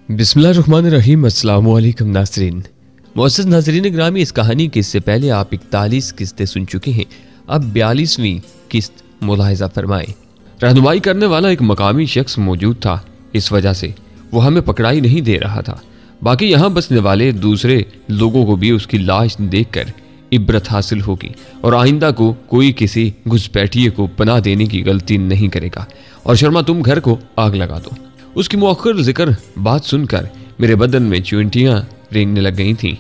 बिस्मिल्लाहिर्रहमानिर्रहीम। अस्सलाम वालेकुम नाज़रीन। मुअज़्ज़ज़ नाज़रीन ग्रामी, इस कहानी के इससे पहले आप 41 किस्तें सुन चुके हैं। अब 42वीं किस्त मुलाहिज़ा फरमाएं। रहनुमाई करने वाला एक मकामी शख्स मौजूद था, इस वजह से वो हमें पकड़ाई नहीं दे रहा था। बाकी यहाँ बसने वाले दूसरे लोगों को भी उसकी लाश देखकर इब्रत हासिल होगी और आइंदा को कोई किसी घुसपैठिए को पनाह देने की गलती नहीं करेगा। और शर्मा, तुम घर को आग लगा दो। उसकी मुअख्खर जिक्र बात सुनकर मेरे बदन में चुंटियां रेंगने लग गई थीं।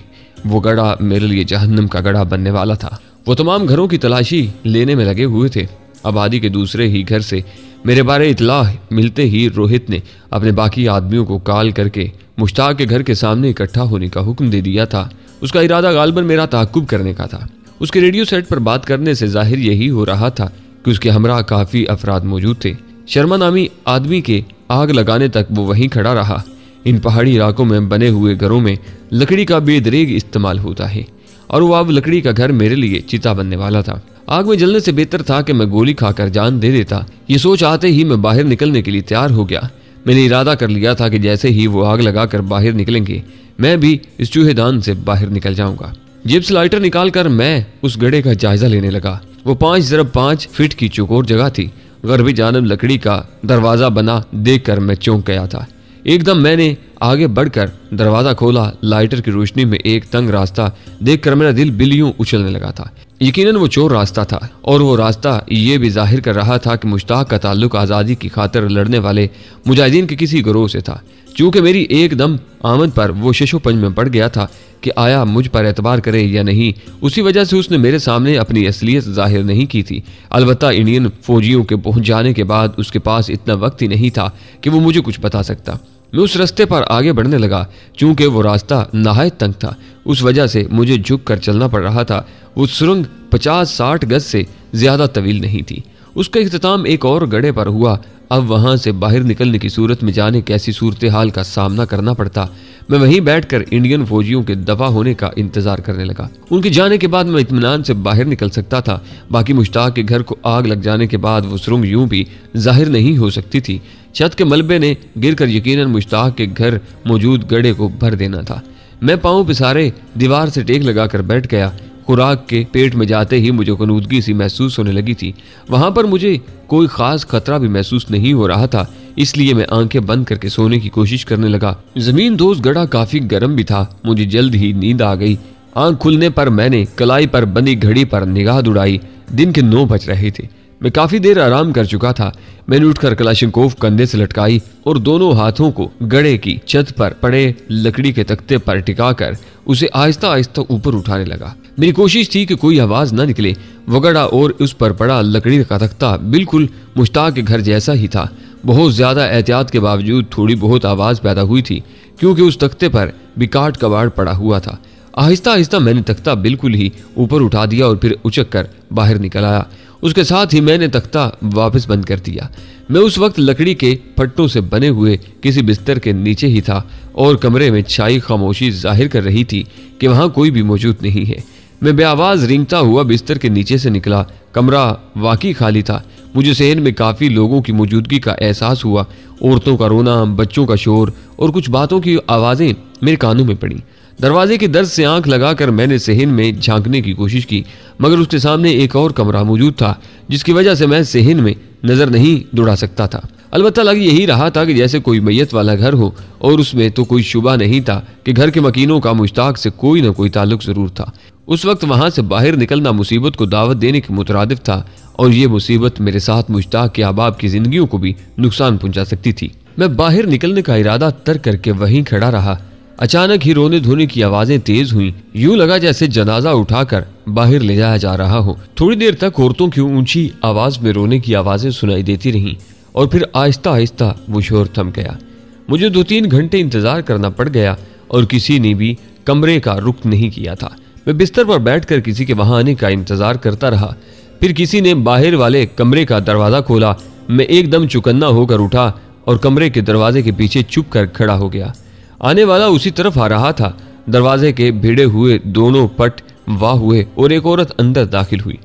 वो गड़ा मेरे लिए जहन्नम का गड़ा बनने वाला था। वो तमाम घरों की तलाशी लेने में लगे हुए थे। आबादी के दूसरे ही घर से मेरे बारे इत्लाह मिलते ही रोहित ने अपने बाकी आदमियों को कॉल करके मुश्ताक के घर के सामने इकट्ठा होने का हुक्म दे दिया था। उसका इरादा गालबन मेरा ताक़ुब करने का था। उसके रेडियो सेट पर बात करने से जाहिर यही हो रहा था कि उसके हमरा काफ़ी अफराद मौजूद थे। शर्मा नामी आदमी के आग लगाने तक वो वहीं खड़ा रहा। इन पहाड़ी इलाकों में बने हुए घरों में लकड़ी का बेदरेग इस्तेमाल होता है और वो अब लकड़ी का घर मेरे लिए चिता बनने वाला था। आग में जलने से बेहतर था कि मैं गोली खाकर जान दे देता। ये सोच आते ही मैं बाहर निकलने के लिए तैयार हो गया। मैंने इरादा कर लिया था कि जैसे ही वो आग लगाकर बाहर निकलेंगे, मैं भी इस चूहेदान से बाहर निकल जाऊंगा। जेब से लाइटर निकालकर मैं उस गड्ढे का जायजा लेने लगा। वो 5x5 फीट की चौकोर जगह थी। गरबी जानब लकड़ी का दरवाजा बना देखकर मैं चौंक गया था। एकदम मैंने आगे बढ़कर दरवाजा खोला। लाइटर की रोशनी में एक तंग रास्ता देखकर मेरा दिल बिल्लियों उछलने लगा था। यकीनन वो चोर रास्ता था और वो रास्ता ये भी जाहिर कर रहा था कि मुश्ताक का ताल्लुक आज़ादी की खातिर लड़ने वाले मुजाहिदीन के किसी गिरोह से था। चूँकि मेरी एकदम आमद पर वो शशोपंज में पड़ गया था कि आया मुझ पर एतबार करे या नहीं, उसी वजह से उसने मेरे सामने अपनी असलियत जाहिर नहीं की थी। अलबत्ता इंडियन फौजियों के पहुंच जाने के बाद उसके पास इतना वक्त ही नहीं था कि वो मुझे कुछ बता सकता। मैं उस रास्ते पर आगे बढ़ने लगा। चूंकि वो रास्ता नहायत तंग था, उस वजह से मुझे झुक कर चलना पड़ रहा था। वो सुरंग 50-60 गज से ज्यादा तवील नहीं थी। उसका इख्तिताम एक और गड्ढे पर हुआ। अब वहां से बाहर निकलने की सूरत में जाने कैसी सूरत हाल का सामना करना पड़ता। मैं वहीं बैठकर इंडियन फौजियों के दफा होने का इंतजार करने लगा। उनके जाने के बाद मैं इत्मीनान से बाहर निकल सकता था। बाकी मुश्ताक के घर को आग लग जाने के बाद वो सुरंग यूं भी जाहिर नहीं हो सकती थी। छत के मलबे ने गिरकर यकीनन मुश्ताक के घर मौजूद गड्ढे को भर देना था। मैं पांव पिसारे दीवार से टेक लगाकर बैठ गया। खुराक के पेट में जाते ही मुझे कनूदगी सी महसूस होने लगी थी। वहां पर मुझे कोई खास खतरा भी महसूस नहीं हो रहा था, इसलिए मैं आंखें बंद करके सोने की कोशिश करने लगा। जमीन दोस्त गड्ढा काफी गर्म भी था। मुझे जल्द ही नींद आ गई। आंख खुलने पर मैंने कलाई पर बंधी घड़ी पर निगाह दौड़ाई। दिन के 9 बज रहे थे। मैं काफी देर आराम कर चुका था। मैंने उठकर कलाशिनकोव कंधे से लटकाई और दोनों हाथों को गड्ढे की छत पर पड़े लकड़ी के तख्ते पर टिकाकर उसे आहिस्ता आहिस्ता ऊपर उठाने लगा। मेरी कोशिश थी कि कोई आवाज न निकले। वो गड्ढा और उस पर पड़ा लकड़ी का तख्ता बिल्कुल मुश्ताक के घर जैसा ही था। बहुत ज्यादा एहतियात के बावजूद थोड़ी बहुत आवाज पैदा हुई थी, क्योंकि उस तख्ते पर भी काट कबाड़ पड़ा हुआ था। आहिस्ता आहिस्ता मैंने तख्ता बिल्कुल ही ऊपर उठा दिया और फिर उचक कर बाहर निकल आया। उसके साथ ही मैंने तख्ता वापस बंद कर दिया। मैं उस वक्त लकड़ी के फट्टों से बने हुए किसी बिस्तर के नीचे ही था और कमरे में छाई खामोशी जाहिर कर रही थी कि वहां कोई भी मौजूद नहीं है। मैं बेआवाज रेंगता हुआ बिस्तर के नीचे से निकला। कमरा वाकई खाली था। मुझे सहन में काफी लोगों की मौजूदगी का एहसास हुआ। औरतों का रोना, बच्चों का शोर और कुछ बातों की आवाजें मेरे कानों में पड़ी। दरवाजे की दर्द से आंख लगाकर मैंने सहन में झांकने की कोशिश की, मगर उसके सामने एक और कमरा मौजूद था, जिसकी वजह से मैं सहन में नजर नहीं दौड़ा सकता था। अलबत्ता लग यही रहा था कि जैसे कोई मैयत वाला घर हो, और उसमें तो कोई शुबा नहीं था कि घर के मकीनों का मुश्ताक से कोई न कोई ताल्लुक जरूर था। उस वक्त वहां से बाहर निकलना मुसीबत को दावत देने के मुतरादिफ था, और ये मुसीबत मेरे साथ मुश्ताक के अहबाब की जिंदगियों को भी नुकसान पहुंचा सकती थी। मैं बाहर निकलने का इरादा तर्क करके वहीं खड़ा रहा। अचानक ही रोने धोने की आवाजें तेज हुईं। यूं लगा जैसे जनाजा उठाकर बाहर ले जाया जा रहा हो। थोड़ी देर तक औरतों की ऊंची आवाज में रोने की आवाजें सुनाई देती रहीं और फिर आहिस्ता आहिस्ता वो शोर थम गया। मुझे 2-3 घंटे इंतजार करना पड़ गया और किसी ने भी कमरे का रुख नहीं किया था। मैं बिस्तर पर बैठकर किसी के वहां आने का इंतजार करता रहा। फिर किसी ने बाहर वाले कमरे का दरवाजा खोला। मैं एकदम चौकन्ना होकर उठा और कमरे के दरवाजे के पीछे चुप कर खड़ा हो गया। आने वाला उसी तरफ आ रहा था। दरवाजे के भिड़े हुए दोनों पट वाह हुए और एक औरत अंदर दाखिल हुई।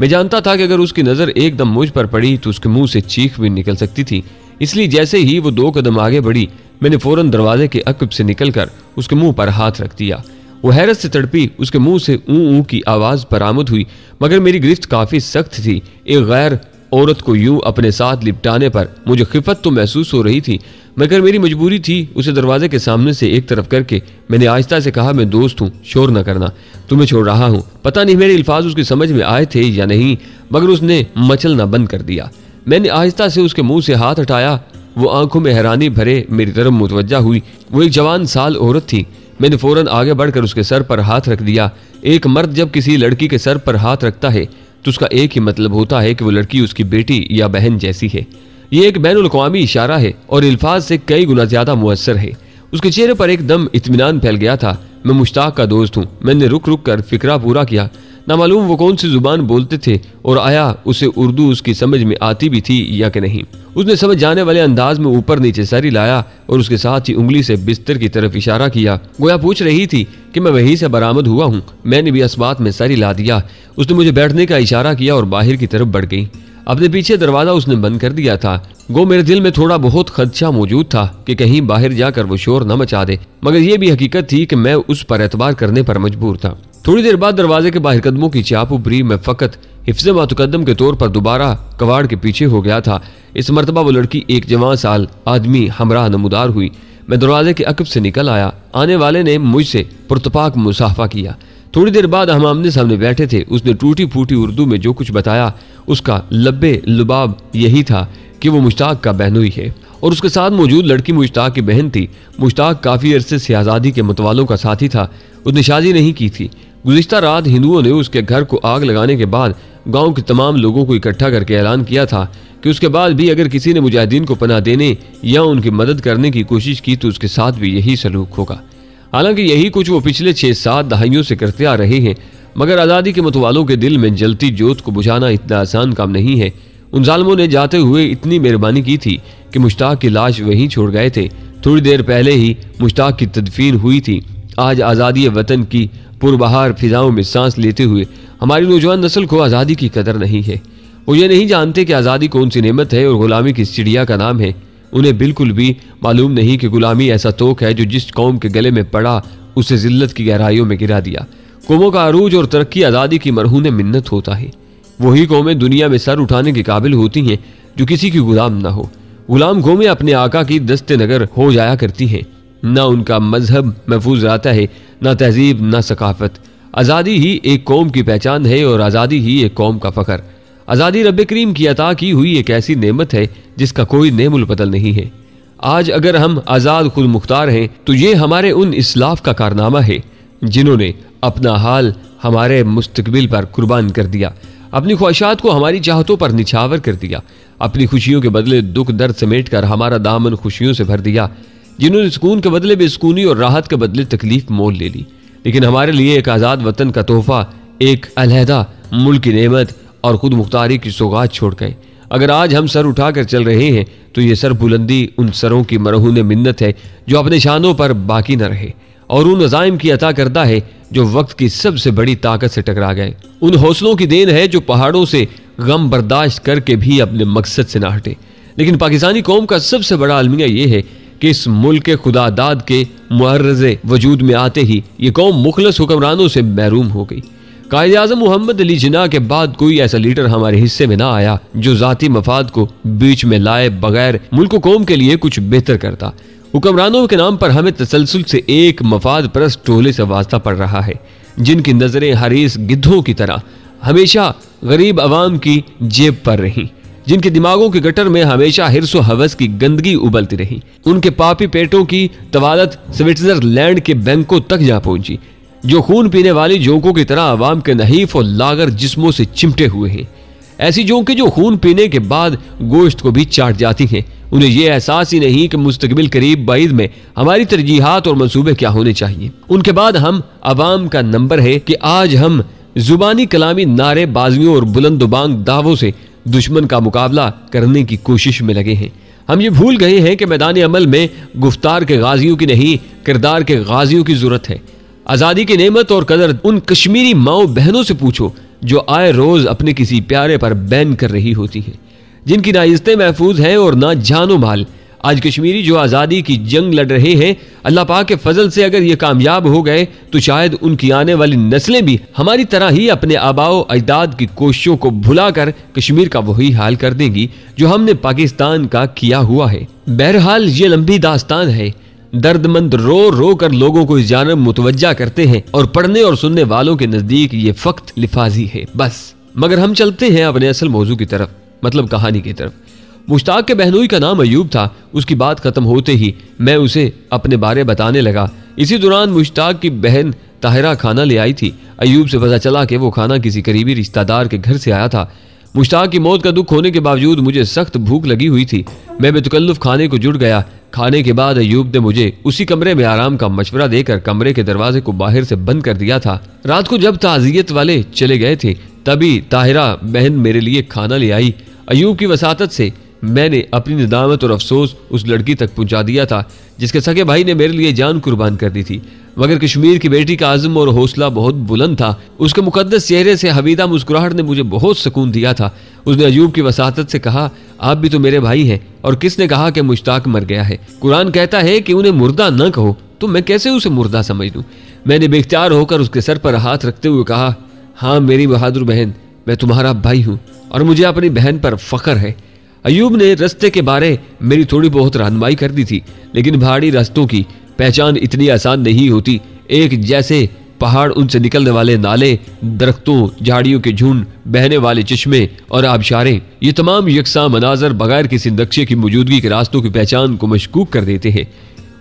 मैं जानता था कि अगर उसकी नजर एकदम मुझ पर पड़ी तो उसके मुंह से चीख भी निकल सकती थी, इसलिए जैसे ही वो 2 कदम आगे बढ़ी, मैंने फौरन दरवाजे के अकब से निकलकर उसके मुंह पर हाथ रख दिया। वो हैरत से तड़पी, उसके मुंह से ऊ ऊ की आवाज बरामद हुई, मगर मेरी गिरफ्त काफी सख्त थी। एक गैर औरत को यूं अपने साथ लिपटाने पर मुझे खिफत तो महसूस हो रही थी, मगर मेरी मजबूरी थी। उसे दरवाजे के सामने से एक तरफ करके मैंने आहिस्ता से कहा, मैं दोस्त हूँ, शोर न करना, तुम्हें छोड़ रहा हूँ। पता नहीं मेरे अल्फाज उसकी समझ में आए थे या नहीं, मगर उसने मचलना बंद कर दिया। मैंने आहिस्ता से उसके मुंह से हाथ हटाया। वो आंखों में हैरानी भरे मेरी तरफ मुतवज्जा हुई। वो एक जवान साल औरत थी। मैंने फौरन आगे बढ़कर उसके सर पर हाथ रख दिया। एक मर्द जब किसी लड़की के सर पर हाथ रखता है तो उसका एक ही मतलब होता है कि वो लड़की उसकी बेटी या बहन जैसी है। ये एक बैनुल अक़वामी इशारा है और अल्फाज से कई गुना ज्यादा मुअस्सर है। उसके चेहरे पर एकदम इत्मीनान फैल गया था। मैं मुश्ताक का दोस्त हूँ। मैंने रुक रुक कर फिक्रा पूरा किया। ना मालूम वो कौन सी जुबान बोलते थे और आया उसे उर्दू उसकी समझ में आती भी थी या कि नहीं। उसने समझ जाने वाले अंदाज में ऊपर नीचे सर हिलाया और उसके साथ ही उंगली से बिस्तर की तरफ इशारा किया, गोया पूछ रही थी कि मैं वहीं से बरामद हुआ हूँ। मैंने भी इस बात में सर हिला दिया। उसने मुझे बैठने का इशारा किया और बाहर की तरफ बढ़ गई। अपने पीछे दरवाजा उसने बंद कर दिया था। गो मेरे दिल में थोड़ा बहुत खदशा मौजूद था कि कहीं बाहर जाकर वो शोर न मचा दे, मगर यह भी हकीकत थी कि मैं उस पर एतबार करने पर मजबूर था। थोड़ी देर बाद दरवाजे के बाहर कदमों की चाप उभरी। मैं फकत हिफ्ज़े मातुकद्दम के तौर पर दोबारा कवाड़ के पीछे हो गया था। इस मरतबा वो लड़की एक जवान साल आदमी हमरा नमूदार हुई। मैं दरवाजे के अकब से निकल आया। आने वाले ने मुझसे पुरतपाक मुसाफा किया। थोड़ी देर बाद हम आमने सामने बैठे थे। उसने टूटी फूटी उर्दू में जो कुछ बताया, उसका लब्बे लुबाब यही था कि वो मुश्ताक का बहनोई है और उसके साथ मौजूद लड़की मुश्ताक की बहन थी। मुश्ताक काफी अरसे से आज़ादी के मतवालों का साथी था। उसने शादी नहीं की थी। गुज़िश्ता रात हिंदुओं ने उसके घर को आग लगाने के बाद गांव के तमाम लोगों को इकट्ठा करके ऐलान किया था कि उसके बाद भी अगर किसी ने मुजाहिदीन को पनाह देने या उनकी मदद करने की कोशिश की तो उसके साथ भी यही सलूक होगा। हालांकि यही कुछ वो पिछले 6-7 दहाइयों से करते आ रहे हैं, मगर आज़ादी के मतवालों के दिल में जलती जोत को बुझाना इतना आसान काम नहीं है। उन जालिमों ने जाते हुए इतनी मेहरबानी की थी कि मुश्ताक की लाश वहीं छोड़ गए थे। थोड़ी देर पहले ही मुश्ताक की तदफीन हुई थी। आज आज़ादी वतन की पुरबहार फिजाओं में सांस लेते हुए हमारी नौजवान नस्ल को आज़ादी की कदर नहीं है। वो ये नहीं जानते कि आज़ादी कौन सी नेमत है और गुलामी किस चिड़िया का नाम है। उन्हें बिल्कुल भी मालूम नहीं कि गुलामी ऐसा तोक है जो जिस कौम के गले में पड़ा उसे जिल्लत की गहराइयों में गिरा दिया। कौमों का अरूज और तरक्की आज़ादी की मरहून मिन्नत होता है। वही कौमें दुनिया में सर उठाने के काबिल होती हैं जो किसी की गुलाम ना हो। गुलाम कौमें अपने आका की दस्ते नगर हो जाया करती हैं। ना उनका मजहब महफूज रहता है, ना तहजीब, ना सकाफत। आज़ादी ही एक कौम की पहचान है और आज़ादी ही एक कौम का फ़ख्र। आज़ादी रब करीम की अता की हुई एक ऐसी नेमत है जिसका कोई नेमुल बदल नहीं है। आज अगर हम आज़ाद खुद मुख्तार हैं तो ये हमारे उन इस्लाफ का कारनामा है जिन्होंने अपना हाल हमारे मुस्तकबिल पर कुर्बान कर दिया, अपनी ख्वाहिशात को हमारी चाहतों पर निछावर कर दिया, अपनी खुशियों के बदले दुख दर्द समेट कर हमारा दामन खुशियों से भर दिया, जिन्होंने सुकून के बदले बेसुकूनी और राहत के बदले तकलीफ मोल ले ली। लेकिन हमारे लिए एक आज़ाद वतन का तोहफा, एक अलहदा मुल्क की नेमत और खुद मुख्तारी की सौगात छोड़ गए। अगर आज हम सर उठाकर चल रहे हैं तो ये सर बुलंदी उन सरों की मरहून मिन्नत है जो अपने शानों पर बाकी न रहे और उन अज़ाइम की अता करता है जो वक्त की सबसे बड़ी ताकत से टकरा गए। उन हौसलों की देन है जो पहाड़ों से गम बर्दाश्त करके भी अपने मकसद से ना हटे। लेकिन पाकिस्तानी कौम का सबसे बड़ा अलमिया ये है कि इस मुल्क के खुदादाद के मुअर्रज़े वजूद में आते ही ये कौम मुखलस हुक्मरानों से महरूम हो गई। कायद आज़म मोहम्मद अली जिन्ना के बाद कोई ऐसा लीडर हमारे हिस्से में ना आया जो ज़ाती मफाद को बीच में लाए बगैर मुल्क कौम के लिए कुछ बेहतर करता। हुक्मरानों के नाम पर हमें तसलसल से एक मफाद परस्त टोले से वास्ता पड़ रहा है जिनकी नजरें हरीस गिद्धों की तरह हमेशा गरीब अवाम की जेब पर रहीं, जिनके दिमागों के गटर में हमेशा हिर्स व हवस की गंदगी उबलती रही। उनके पापी पेटों की तवालत स्विट्जरलैंड के बैंकों तक जा पहुंची, जो खून पीने वाली जोंकों की तरह अवाम के नहीफ और लागर जिस्मों से चिमटे हुए हैं। ऐसी जोंकें जो खून पीने के बाद गोश्त को भी चाट जाती हैं। उन्हें यह एहसास ही नहीं कि मुस्तकबिल करीब बाइद में हमारी तरजीहात और मंसूबे क्या होने चाहिए। उनके बाद हम अवाम का नंबर है कि आज हम जुबानी कलामी नारे बाजियों और बुलंदबांग दावों से दुश्मन का मुकाबला करने की कोशिश में लगे हैं। हम ये भूल गए हैं कि मैदान अमल में गुफ्तार के गाजियों की नहीं, किरदार के गाजियों की जरूरत है। आज़ादी की नेमत और कदर उन कश्मीरी माओ बहनों से पूछो जो आए रोज अपने किसी प्यारे पर बैन कर रही होती है। जिनकी ना इज्जतें महफूज हैं और ना जानो माल। आज कश्मीरी जो आज़ादी की जंग लड़ रहे हैं, अल्लाह पाक के फजल से अगर ये कामयाब हो गए तो शायद उनकी आने वाली नस्लें भी हमारी तरह ही अपने आबाओ अजदाद की कोशिशों को भुलाकर कश्मीर का वही हाल कर देंगी जो हमने पाकिस्तान का किया हुआ है। बहरहाल ये लंबी दास्तान है। दर्दमंद रो रो कर लोगों को इस जानब मुतवज्जा करते हैं और पढ़ने और सुनने वालों के नजदीक ये फक्त लिफाजी है बस। मगर हम चलते हैं अपने असल मौजू की तरफ, मतलब कहानी की तरफ। मुश्ताक के बहनोई का नाम अयूब था। उसकी बात खत्म होते ही मैं उसे अपने बारे बताने लगा। इसी दौरान मुश्ताक की बहन ताहिरा खाना ले आई थी। अयूब से पता चला कि वो खाना किसी करीबी रिश्तेदार के घर से आया था। मुश्ताक की मौत का दुख होने के बावजूद मुझे सख्त भूख लगी हुई थी। मैं बेतकल्लुफ खाने को जुट गया। खाने के बाद अयूब ने मुझे उसी कमरे में आराम का मशवरा देकर कमरे के दरवाजे को बाहर से बंद कर दिया था। रात को जब ताज़ियत वाले चले गए थे तभी ताहिरा बहन मेरे लिए खाना ले आई। अयूब की वसातत से मैंने अपनी निदामत और अफसोस उस लड़की तक पहुंचा दिया था जिसके सगे भाई ने मेरे लिए जान कुर्बान कर दी थी। मगर कश्मीर की बेटी का आज़म और हौसला बहुत बुलंद था। उसके मुकद्दस चेहरे से हवीदा मुस्कुराहट ने मुझे बहुत सुकून दिया था। उसने अयूब की वसातत से कहा, आप भी तो मेरे भाई हैं, और किसने कहा कि मुश्ताक मर गया है? कुरान कहता है कि उन्हें मुर्दा न कहो, तो मैं कैसे उसे मुर्दा समझ लूं? मैंने बेख्तियार होकर उसके सर पर हाथ रखते हुए कहा, हाँ मेरी बहादुर बहन, मैं तुम्हारा भाई हूँ और मुझे अपनी बहन पर फख्र है। अयूब ने रास्ते के बारे मेरी थोड़ी बहुत रहनुमाई कर दी थी, लेकिन पहाड़ी रास्तों की पहचान इतनी आसान नहीं होती। एक जैसे पहाड़, उनसे निकलने वाले नाले, दरख्तों, झाड़ियों के झुंड, बहने वाले चश्मे और आबशारें, ये तमाम यकसा मनाजर बगैर किसी नक्शे की मौजूदगी के रास्तों की पहचान को मशकूक कर देते हैं।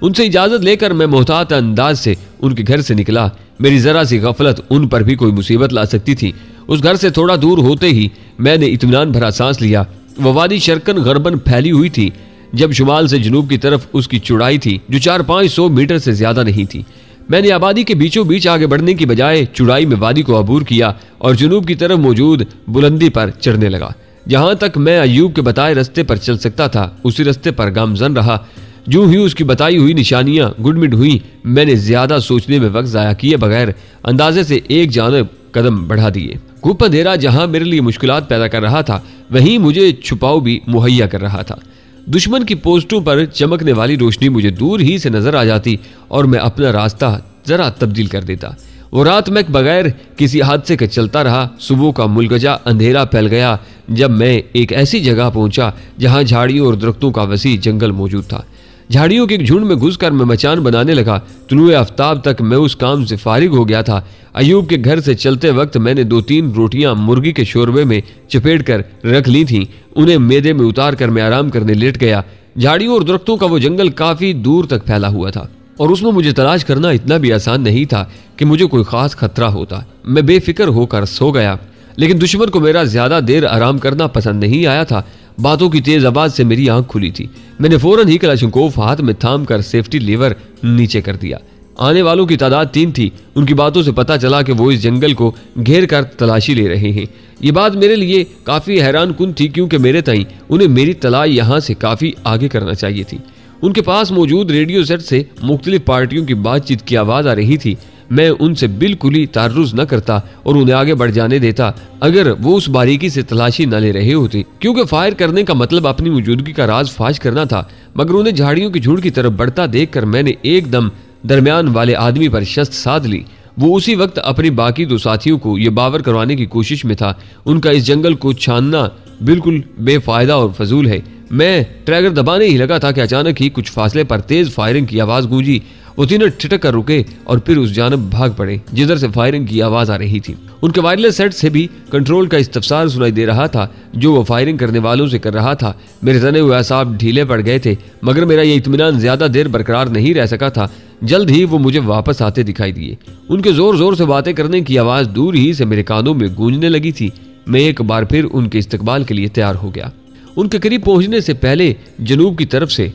उनसे इजाजत लेकर मैं मोहतात अंदाज से उनके घर से निकला। मेरी जरा सी गफलत उन पर भी कोई मुसीबत ला सकती थी। उस घर से थोड़ा दूर होते ही मैंने इत्मीनान भरा सांस लिया। वह वादी शर्कन गरबन फैली हुई थी, जब शुमाल से जनूब की तरफ उसकी चौड़ाई थी जो 400-500 मीटर से ज्यादा नहीं थी। मैंने आबादी के बीचों बीच आगे बढ़ने की बजाय चौड़ाई में वादी को अबूर किया और जनूब की तरफ मौजूद बुलंदी पर चढ़ने लगा। जहां तक मैं अयूब के बताए रास्ते पर चल सकता था उसी रास्ते पर गामजन रहा। जो ही उसकी बताई हुई निशानियां गुडमिड हुई, मैंने ज्यादा सोचने में वक्त जाया किए बगैर अंदाजे से एक जानब कदम बढ़ा दिए। गुप अंधेरा जहां मेरे लिए मुश्किलात पैदा कर रहा था, वहीं मुझे छुपाव भी मुहैया कर रहा था। दुश्मन की पोस्टों पर चमकने वाली रोशनी मुझे दूर ही से नजर आ जाती और मैं अपना रास्ता जरा तब्दील कर देता। वो रात मैं बगैर किसी हादसे के चलता रहा। सुबह का मुलगजा अंधेरा फैल गया जब मैं एक ऐसी जगह पहुंचा जहां झाड़ियों और दरख्तों का वसी जंगल मौजूद था। झाड़ियों के झुंड में घुसकर मैं मचान बनाने लगा। तुलुए आफ्ताब तक मैं उस काम से फारिग हो गया था। अयूब के घर से चलते वक्त मैंने 2-3 रोटियां मुर्गी के शोरबे में चपेट कर रख ली थीं। उन्हें मैदे में उतार कर मैं आराम करने लेट गया। झाड़ियों और दरख्तों का वो जंगल काफी दूर तक फैला हुआ था और उसमें मुझे तलाश करना इतना भी आसान नहीं था कि मुझे कोई खास खतरा होता। मैं बेफिक्र होकर सो गया, लेकिन दुश्मन को मेरा ज्यादा देर आराम करना पसंद नहीं आया था। बातों की तेज आवाज से मेरी आंख खुली थी। मैंने फौरन ही कलाशंकोव हाथ में थाम कर सेफ्टी लीवर नीचे कर दिया। आने वालों की तादाद 3 थी। उनकी बातों से पता चला कि वो इस जंगल को घेर कर तलाशी ले रहे हैं। ये बात मेरे लिए काफी हैरान कुन थी, क्योंकि मेरे ताईं उन्हें मेरी तलाश यहाँ से काफी आगे करना चाहिए थी। उनके पास मौजूद रेडियो सेट से मुख्तलिफ पार्टियों की बातचीत की आवाज आ रही थी। मैं उनसे बिल्कुल ही तारुज न करता और उन्हें आगे बढ़ जाने देता अगर वो उस बारीकी से तलाशी न ले रहे होते, क्योंकि फायर करने का मतलब अपनी मौजूदगी का राज फाश करना था। मगर उन्हें झाड़ियों की झुंड की तरफ बढ़ता देखकर मैंने एकदम दरमियान वाले आदमी पर शस्त साध ली। वो उसी वक्त अपनी बाकी 2 साथियों को यह बावर करवाने की कोशिश में था उनका इस जंगल को छानना बिल्कुल बेफायदा और फजूल है। मैं ट्रैगर दबाने ही लगा था कि अचानक ही कुछ फासले पर तेज फायरिंग की आवाज गूंजी। वो तीनों ठिठक कर रुके और फिर उस जानब भाग पड़े जिधर से फायरिंग की आवाज आ रही थी। उनके वायरलेस सेट से भी कंट्रोल का इस्तफसार सुनाई दे रहा था जो वो फायरिंग करने वालों से कर रहा था। मेरे तने हुए असाब ढीले पड़ गए थे, मगर मेरा ये इत्मीनान ज्यादा देर बरकरार नहीं रह सका था। जल्द ही वो मुझे वापस आते दिखाई दिए। उनके जोर जोर से बातें करने की आवाज दूर ही से मेरे कानों में गूंजने लगी थी। मैं एक बार फिर उनके इस्तकबाल के लिए तैयार हो गया। उनके करीब पहुंचने से पहले जनूब की तरफ से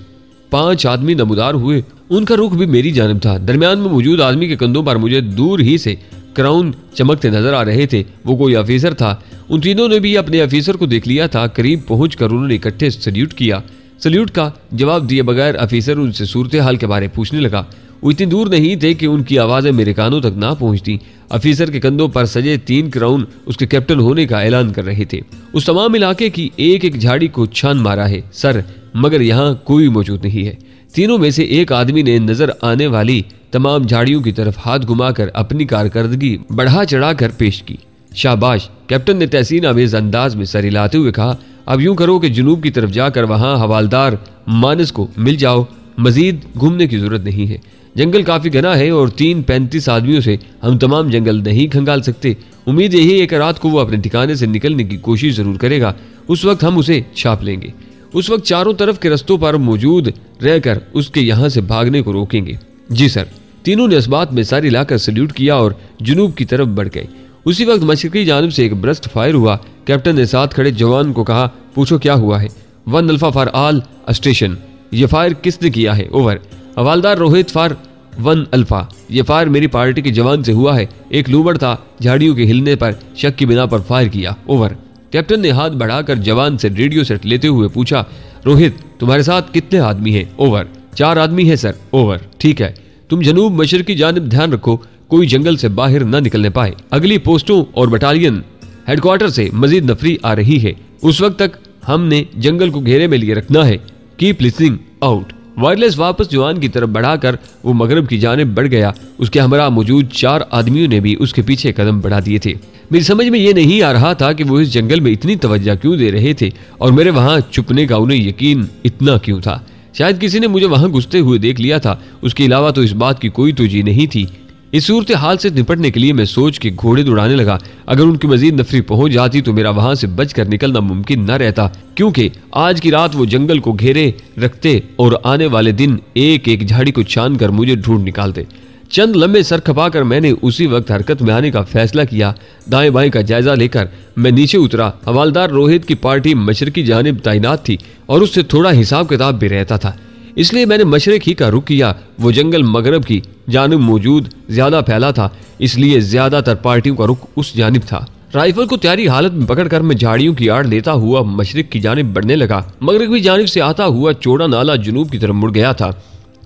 5 आदमी नमूदार हुए। उनका रुख भी मेरी जानिब था। दरमियान में मौजूद आदमी के कंधों पर मुझे दूर ही से क्राउन चमकते नजर आ रहे थे। वो कोई ऑफिसर था। उन तीनों ने भी अपने ऑफिसर को देख लिया था। करीब पहुंचकर उन्होंने इकट्ठे सल्यूट किया। सल्यूट का जवाब दिए बगैर ऑफिसर उनसे सूरत हाल के बारे पूछने लगा। वो इतनी दूर नहीं थे कि उनकी आवाजें मेरे कानों तक ना पहुंचती। अफीसर के कंधों पर सजे 3 क्राउन उसके कैप्टन होने का ऐलान कर रहे थे। उस तमाम इलाके की एक एक झाड़ी को छान मारा है सर, मगर यहाँ कोई मौजूद नहीं है। तीनों में से एक आदमी ने नजर आने वाली तमाम झाड़ियों की तरफ हाथ घुमाकर अपनी कारकर्दगी बढ़ा चढ़ाकर पेश की। शाबाश, कैप्टन ने तहसीन आमेज अंदाज में सर हिलाते हुए कहा। अब यूं करो कि जुनूब की तरफ जाकर वहां हवालदार मानस को मिल जाओ। मजीद घूमने की जरूरत नहीं है। जंगल काफी घना है और 3-35 आदमियों से हम तमाम जंगल नहीं खंगाल सकते। उम्मीद यही है कि रात को वो अपने ठिकाने से निकलने की कोशिश जरूर करेगा। उस वक्त हम उसे छाप लेंगे। उस वक्त चारों तरफ के रस्तों पर मौजूद रहकर उसके यहाँ से भागने को रोकेंगे। जी सर। तीनों ने इस बात में सर हिलाकर सल्यूट किया और जुनूब की तरफ बढ़ गए। उसी वक्त मशरकी जानिब से एक ब्रस्ट फायर हुआ। कैप्टन ने साथ खड़े जवान को कहा, पूछो क्या हुआ है। 1 अल्फा फॉर ऑल स्टेशन। ये फायर किसने किया है? ओवर। हवालदार रोहित फॉर 1 अल्फा। ये फायर मेरी पार्टी के जवान से हुआ है। एक लूबड़ था, झाड़ियों के हिलने पर शक की बिना पर फायर किया। ओवर। कैप्टन ने हाथ बढ़ाकर जवान से रेडियो सेट लेते हुए पूछा, रोहित तुम्हारे साथ कितने आदमी हैं? ओवर। 4 आदमी हैं सर। ओवर। ठीक है, तुम जनूब मशरकी जानिब ध्यान रखो, कोई जंगल से बाहर न निकलने पाए। अगली पोस्टों और बटालियन हेडक्वार्टर से मजीद नफरी आ रही है। उस वक्त तक हमने जंगल को घेरे में लिए रखना है। Keep listening out. वायरलेस वापस जवान की तरफ बढ़ाकर वो मगरब की जानिब बढ़ गया। उसके हमरा मौजूद 4 आदमियों ने भी उसके पीछे कदम बढ़ा दिए थे। मेरी समझ में ये नहीं आ रहा था कि वो इस जंगल में इतनी तवज्जो क्यों दे रहे थे और मेरे वहां छुपने का उन्हें यकीन इतना क्यों था। शायद किसी ने मुझे वहां घुसते हुए देख लिया था। उसके अलावा तो इस बात की कोई तोजी नहीं थी। इस सूरत हाल से निपटने के लिए मैं सोच के घोड़े दौड़ाने लगा। अगर उनकी मजीद नफरी पहुंच जाती तो मेरा वहां से बचकर निकलना मुमकिन न रहता, क्योंकि आज की रात वो जंगल को घेरे रखते और आने वाले दिन एक एक झाड़ी को छान कर मुझे ढूंढ निकालते। चंद लंबे सर खपाकर मैंने उसी वक्त हरकत में आने का फैसला किया। दाएं बाएं का जायजा लेकर मैं नीचे उतरा। हवालदार रोहित की पार्टी मशरकी जानिब तैनात थी और उससे थोड़ा हिसाब किताब भी रहता था, इसलिए मैंने मशरक ही का रुख किया। वो जंगल मगरब की जानिब मौजूद ज्यादा फैला था, इसलिए ज्यादातर पार्टियों का रुख उस जानिब था। राइफल को तैयारी हालत में पकड़कर मैं झाड़ियों की आड़ लेता हुआ मशरक की जानिब बढ़ने लगा। मगरबी जानिब से आता हुआ चौड़ा नाला जुनूब की तरफ मुड़ गया था।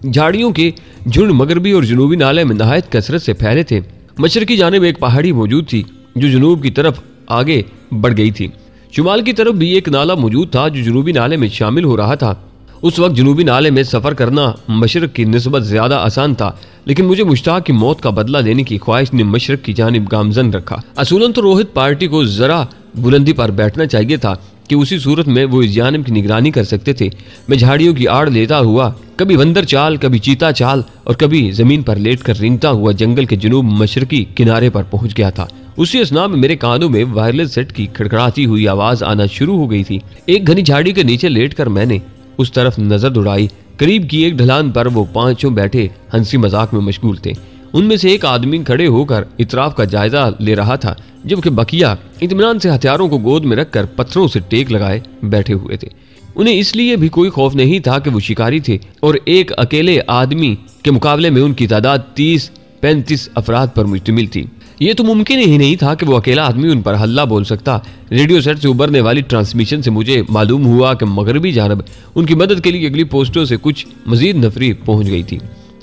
झाड़ियों के झुंड मगरबी और जुनूबी नाले में नहायत कसरत से फैले थे। मशरकी जानिब एक पहाड़ी मौजूद थी जो जुनूब की तरफ आगे बढ़ गई थी। शुमाल की तरफ भी एक नाला मौजूद था जो जुनूबी नाले में शामिल हो रहा था। उस वक्त जुनूबी नाले में सफर करना मशरक की निस्बत ज्यादा आसान था, लेकिन मुझे मुश्ताक की मौत का बदला लेने की ख्वाहिश ने मशरक की जानिब गामजन रखा। असूलन तो रोहित पार्टी को जरा बुलंदी पर बैठना चाहिए था कि उसी सूरत में वो इस जानिब की निगरानी कर सकते थे। मैं झाड़ियों की आड़ लेता हुआ कभी बंदर चाल, कभी चीता चाल और कभी जमीन पर लेटकर रेंगता हुआ जंगल के जुनूब मशरकी किनारे पर पहुंच गया था। उसी असना में मेरे कानों में वायरलेस सेट की खड़खड़ाती हुई आवाज आना शुरू हो गई थी। एक घनी झाड़ी के नीचे लेटकर मैंने उस तरफ नजर दौड़ाई। करीब की एक ढलान पर वो 5 बैठे हंसी मजाक में मशगूल थे। उनमें से एक आदमी खड़े होकर इतराफ का जायजा ले रहा था, जबकि बकिया इत्मीनान से हथियारों को गोद में रखकर पत्थरों से टेक लगाए बैठे हुए थे। उन्हें इसलिए भी कोई खौफ नहीं था कि वो शिकारी थे और एक अकेले आदमी के मुकाबले में उनकी तादाद 30-35 अफराद पर मुश्तमिल थी। ये तो मुमकिन ही नहीं था कि वो अकेला आदमी उन पर हल्ला बोल सकता। रेडियो सेट से उभरने वाली ट्रांसमिशन से मुझे मालूम हुआ कि मगरबी जानब उनकी मदद के लिए अगली पोस्टों से कुछ मजीद नफरी पहुंच गई थी।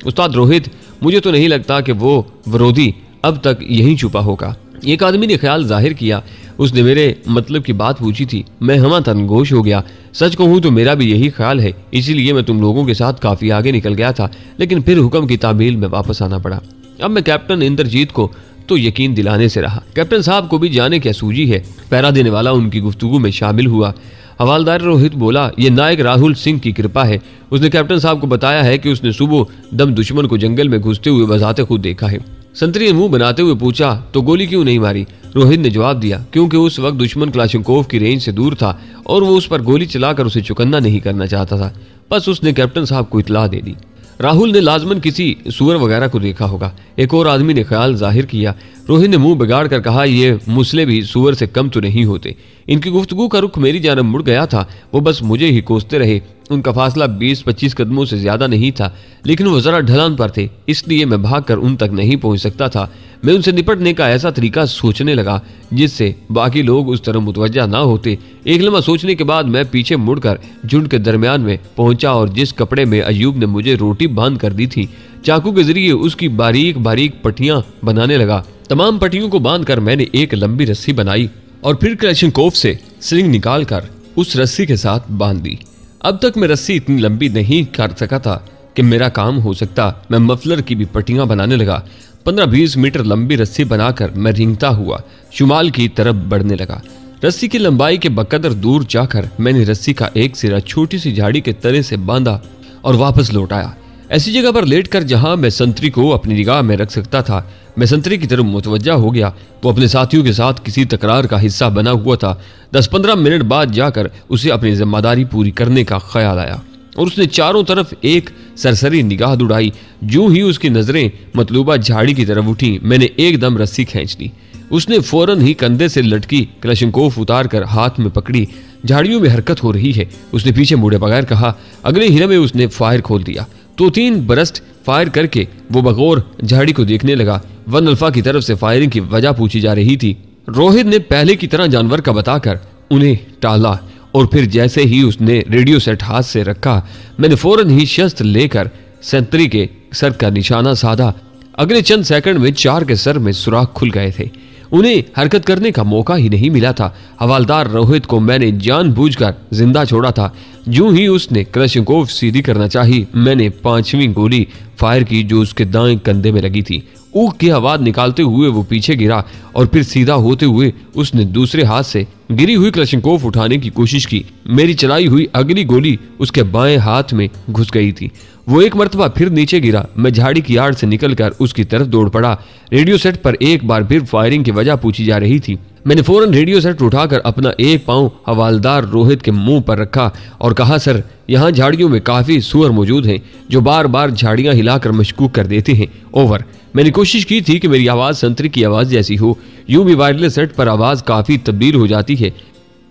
उस्ताद रोहित, मुझे तो नहीं लगता कि वो विरोधी अब तक यहीं छुपा होगा। एक आदमी ने ख्याल जाहिर किया। उसने मेरे मतलब की बात पूछी थी। मैं हमा तनगोश हो गया। सच कहूँ तो मेरा भी यही ख्याल है, इसीलिए मैं तुम लोगों के साथ काफी आगे निकल गया था, लेकिन फिर हुक्म की तामील में वापस आना पड़ा। अब मैं कैप्टन इंद्रजीत को तो यकीन दिलाने से रहा। कैप्टन साहब को भी जाने क्या सूझी है। पहरा देने वाला उनकी गुफ्तगू में शामिल हुआ। हवालदार रोहित बोला, ये नायक राहुल सिंह की कृपा है। उसने कैप्टन साहब को बताया है कि उसने सुबह दम दुश्मन को जंगल में घुसते हुए बजाते खुद देखा है। संतरी ने मुंह बनाते हुए पूछा, तो गोली क्यों नहीं मारी? रोहित ने जवाब दिया, क्योंकि उस वक्त दुश्मन क्लाशनकोव की रेंज से दूर था और वो उस पर गोली चलाकर उसे चुकन्ना नहीं करना चाहता था। बस उसने कैप्टन साहब को इतला दे दी। राहुल ने लाजमन किसी सुअर वगैरह को देखा होगा। एक और आदमी ने ख्याल जाहिर किया। रोहित ने मुंह बिगाड़ कर कहा, ये मुसले भी सुअर से कम तो नहीं होते। इनकी गुफ्तगू का रुख मेरी जानब मुड़ गया था। वो बस मुझे ही कोसते रहे। उनका फासला 20-25 कदमों से ज्यादा नहीं था, लेकिन वो जरा ढलान पर थे, इसलिए मैं भागकर उन तक नहीं पहुंच सकता था। मैं उनसे निपटने का ऐसा तरीका सोचने लगा जिससे बाकी लोग उस तरफ मुतवज्जा ना होते। एक लम्हा सोचने के बाद मैं पीछे मुड़कर झुंड के दरमियान में पहुंचा और जिस कपड़े में अयूब ने मुझे रोटी बांध कर दी थी, चाकू के जरिए उसकी बारीक बारीक पट्टियां बनाने लगा। तमाम पट्टियों को बांधकर मैंने एक लंबी रस्सी बनाई और फिर क्लैशनकोफ से स्लिंग निकालकर उस रस्सी के साथ बांध दी। अब तक मैं रस्सी इतनी लंबी नहीं कर सका था कि मेरा काम हो सकता। मैं मफलर की भी पट्टियां बनाने लगा। 15-20 मीटर लंबी रस्सी बनाकर मैं रेंगता हुआ शुमाल की तरफ बढ़ने लगा। रस्सी की लंबाई के बकदर दूर जाकर मैंने रस्सी का एक सिरा छोटी सी झाड़ी के तने से बांधा और वापस लौट आया। ऐसी जगह पर लेटकर जहां मैं संतरी को अपनी निगाह में रख सकता था। मैं संतरी की तरफ मुतवज्जा हो गया। वो अपने साथियों के साथ किसी तकरार का हिस्सा बना हुआ था। 10-15 मिनट बाद जाकर उसे अपनी जिम्मेदारी पूरी करने का ख्याल आया और उसने चारों तरफ एक सरसरी निगाह दौड़ाई। जो ही उसकी नजरें मतलूबा झाड़ी की तरफ उठी, मैंने एकदम रस्सी खींच ली। उसने फौरन ही कंधे से लटकी क्लैशनकोफ उतारकर हाथ में पकड़ी। झाड़ियों में हरकत हो रही है, उसने पीछे मुड़े बगैर कहा। अगले हीरे में उसने फायर खोल दिया। 2-3 बरस्ट फायर करके वो बगौर झाड़ी को देखने लगा। वन अल्फा की तरफ से फायरिंग की वजह पूछी जा रही थी। रोहित ने पहले की तरह जानवर का बताकर उन्हें टाला और फिर जैसे ही उसने रेडियो सेट हाथ से रखा, मैंने फौरन ही शस्त्र लेकर संतरी के सर का निशाना साधा। अगले चंद सेकंड में 4 के सर में सुराख खुल गए थे। उन्हें हरकत करने का मौका ही नहीं मिला था। हवालदार रोहित को मैंने जानबूझकर जिंदा छोड़ा था। जो ही उसने क्लैशनकोफ सीधी करना चाही, मैंने 5वीं गोली फायर की जो उसके दाएं कंधे में लगी थी। ऊख की आवाज निकालते हुए वो पीछे गिरा और फिर सीधा होते हुए उसने दूसरे हाथ से गिरी हुई क्लैशनकोफ उठाने की कोशिश की। मेरी चलाई हुई अगली गोली उसके बाएं हाथ में घुस गई थी। वो एक मर्तबा फिर नीचे गिरा। मैं झाड़ी की आड़ से निकलकर उसकी तरफ दौड़ पड़ा। रेडियो सेट पर एक बार फिर फायरिंग की वजह पूछी जा रही थी। मैंने फौरन रेडियो सेट उठाकर अपना एक पांव हवालदार रोहित के मुंह पर रखा और कहा, सर, यहाँ झाड़ियों में काफी सुअर मौजूद हैं जो बार बार झाड़ियां हिलाकर मशकूक कर देते हैं। ओवर। मैंने कोशिश की थी कि मेरी आवाज संतरी की आवाज जैसी हो। यूं भी वायरलेस सेट पर आवाज काफी तब्दील हो जाती है।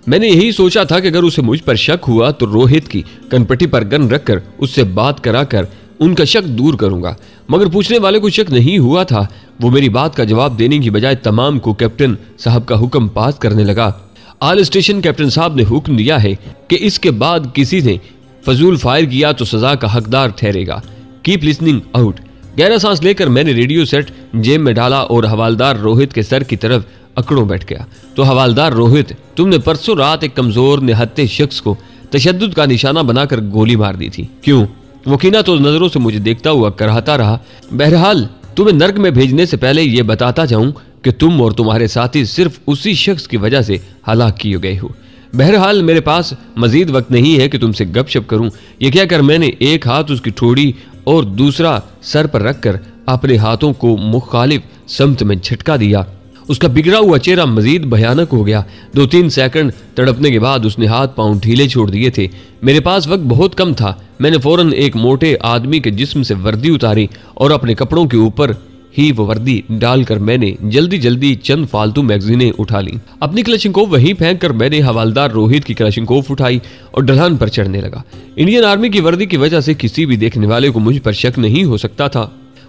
मैंने यही सोचा था कि अगर उसे मुझ पर शक हुआ तो रोहित की कनपट्टी पर गन रखकर उससे बात कराकर उनका शक दूर करूंगा, मगर पूछने वाले को शक नहीं हुआ था। वो मेरी बात का जवाब देने की बजाय तमाम को कैप्टन साहब का हुक्म पास करने लगा। आल स्टेशन कैप्टन साहब ने हुक्म दिया है कि इसके बाद किसी ने फजूल फायर किया तो सजा का हकदार ठहरेगा। Keep listening out. गहरा सांस लेकर मैंने रेडियो सेट जेब में डाला और हवालदार रोहित के सर की तरफ अकड़ों बैठ गया। तो हवालदार रोहित, तुमने परसों रात एक कमजोर निहत्ते शख्स को तशद्दुद का निशाना बनाकर गोली मार दी थी। क्यों? वो कीना तो नजरों से मुझे देखता हुआ कराहता रहा। बहरहाल, तुम्हें नर्क में भेजने से पहले ये बताता जाऊं कि तुम और तुम्हारे साथी सिर्फ उसी शख्स की वजह से हलाक किए गए हो। बहरहाल, मेरे पास मजीद वक्त नहीं है कि तुमसे गपशप करूं। ये कहकर मैंने एक हाथ उसकी ठोड़ी और दूसरा सर पर रखकर अपने हाथों को मुखालिफ समत में झटका दिया। उसका बिगड़ा हुआ चेहरा मजीद भयानक हो गया। 2-3 सेकंड तड़पने के बाद उसने हाथ पांव ढीले छोड़ दिए थे। मेरे पास वक्त बहुत कम था। मैंने फौरन एक मोटे आदमी के जिस्म से वर्दी उतारी और अपने कपड़ों के ऊपर ही वो वर्दी डालकर मैंने जल्दी जल्दी चंद फालतू मैगजीनें उठा ली। अपनी क्लैशनकोफ वहीं फेंक कर मैंने हवालदार रोहित की क्लैशनकोफ उठाई और ढलान पर चढ़ने लगा। इंडियन आर्मी की वर्दी की वजह से किसी भी देखने वाले को मुझ पर शक नहीं हो सकता था।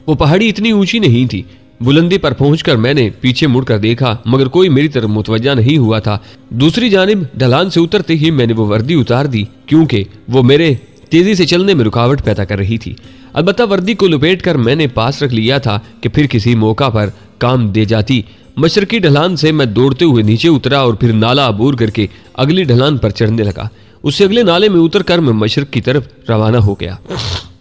वो पहाड़ी इतनी ऊंची नहीं थी। बुलंदी पर पहुंचकर मैंने पीछे मुड़कर देखा, मगर कोई मेरी तरफ मुतवज्जा नहीं हुआ था। दूसरी जानिब ढलान से उतरते ही मैंने वो वर्दी उतार दी, क्योंकि वो मेरे तेजी से चलने में रुकावट पैदा कर रही थी। अलबत्ता वर्दी को लपेटकर मैंने पास रख लिया था कि फिर किसी मौका पर काम दे जाती। मशरकी ढलान से मैं दौड़ते हुए नीचे उतरा और फिर नाला अबूर करके अगली ढलान पर चढ़ने लगा। उससे अगले नाले में उतरकर मैं मशरक की तरफ रवाना हो गया।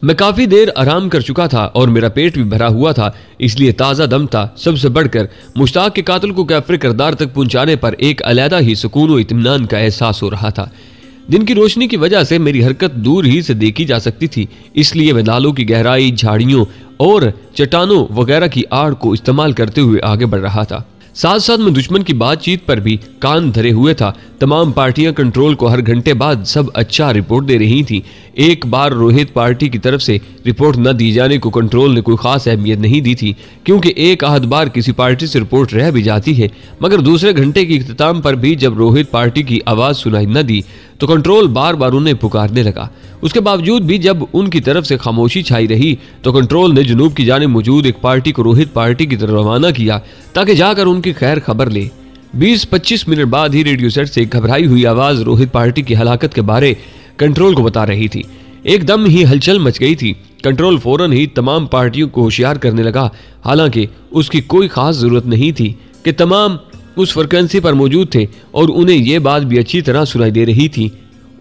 मैं काफी देर आराम कर चुका था और मेरा पेट भी भरा हुआ था, इसलिए ताज़ा दम था। सबसे बढ़कर मुश्ताक के कातिल को कैफरे किरदार तक पहुंचाने पर एक अलहदा ही सुकून और इत्मीनान का एहसास हो रहा था। दिन की रोशनी की वजह से मेरी हरकत दूर ही से देखी जा सकती थी, इसलिए मैं नालों की गहराई, झाड़ियों और चट्टानों वगैरह की आड़ को इस्तेमाल करते हुए आगे बढ़ रहा था। साथ साथ में दुश्मन की बातचीत पर भी कान धरे हुए था। तमाम पार्टियां कंट्रोल को हर घंटे बाद सब अच्छा रिपोर्ट दे रही थीं। एक बार रोहित पार्टी की तरफ से रिपोर्ट न दी जाने को कंट्रोल ने कोई खास अहमियत नहीं दी थी, क्योंकि एक आध बार किसी पार्टी से रिपोर्ट रह भी जाती है। मगर दूसरे घंटे के इख्तिताम पर भी जब रोहित पार्टी की आवाज सुनाई न दी तो कंट्रोल बार बार उन्हें पुकारने लगा। उसके बावजूद भी जब उनकी तरफ से खामोशी छाई रही तो कंट्रोल ने जुनूब की जानिब मौजूद एक पार्टी को रोहित पार्टी की तरफ रवाना किया ताकि जाकर उनकी खैर खबर ले। 20-25 मिनट बाद ही रेडियो सेट से एक घबराई हुई आवाज रोहित पार्टी की हलाकत के बारे कंट्रोल को बता रही थी। एकदम ही हलचल मच गई थी। कंट्रोल फौरन ही तमाम पार्टियों को होशियार करने लगा। हालांकि उसकी कोई खास जरूरत नहीं थी कि तमाम उस फ्रिक्वेंसी पर मौजूद थे और उन्हें यह बात भी अच्छी तरह सुनाई दे रही थी।